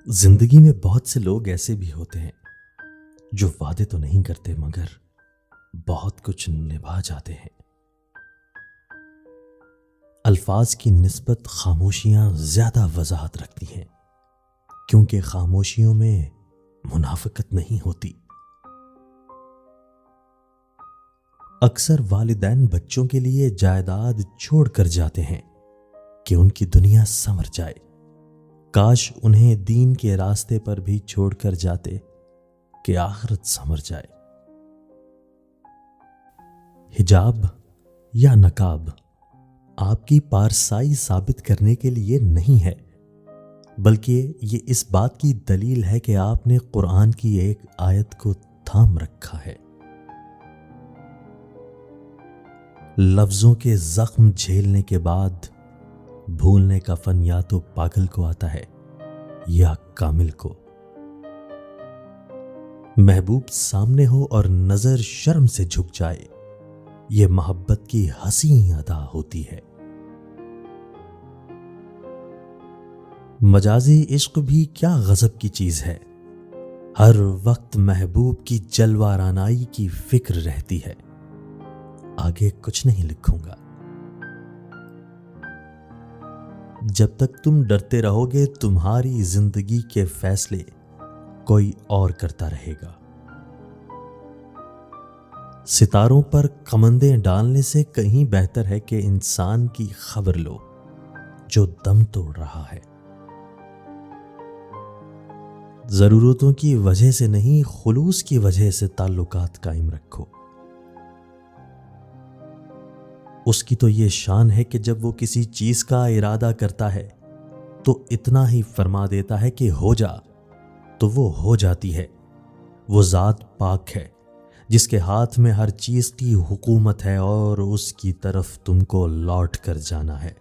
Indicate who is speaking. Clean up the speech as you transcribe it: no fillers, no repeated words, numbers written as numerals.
Speaker 1: زندگی میں بہت سے لوگ ایسے بھی ہوتے ہیں جو وعدے تو نہیں کرتے مگر بہت کچھ نبھا جاتے ہیں۔ الفاظ کی نسبت خاموشیاں زیادہ وضاحت رکھتی ہیں کیونکہ خاموشیوں میں منافقت نہیں ہوتی۔ اکثر والدین بچوں کے لیے جائیداد چھوڑ کر جاتے ہیں کہ ان کی دنیا سنور جائے۔ کاش انہیں دین کے راستے پر بھی چھوڑ کر جاتے کہ آخرت سنور جائے۔ حجاب یا نقاب آپ کی پارسائی ثابت کرنے کے لیے نہیں ہے، بلکہ یہ اس بات کی دلیل ہے کہ آپ نے قرآن کی ایک آیت کو تھام رکھا ہے۔ لفظوں کے زخم جھیلنے کے بعد بھولنے کا فن یا تو پاگل کو آتا ہے یا کامل کو۔ محبوب سامنے ہو اور نظر شرم سے جھک جائے، یہ محبت کی حسین ادا ہوتی ہے۔ مجازی عشق بھی کیا غضب کی چیز ہے، ہر وقت محبوب کی جلوہ رانائی کی فکر رہتی ہے۔ آگے کچھ نہیں لکھوں گا۔ جب تک تم ڈرتے رہو گے تمہاری زندگی کے فیصلے کوئی اور کرتا رہے گا۔ ستاروں پر کمندیں ڈالنے سے کہیں بہتر ہے کہ انسان کی خبر لو جو دم توڑ رہا ہے۔ ضرورتوں کی وجہ سے نہیں، خلوص کی وجہ سے تعلقات قائم رکھو۔ اس کی تو یہ شان ہے کہ جب وہ کسی چیز کا ارادہ کرتا ہے تو اتنا ہی فرما دیتا ہے کہ ہو جا، تو وہ ہو جاتی ہے۔ وہ ذات پاک ہے جس کے ہاتھ میں ہر چیز کی حکومت ہے اور اس کی طرف تم کو لوٹ کر جانا ہے۔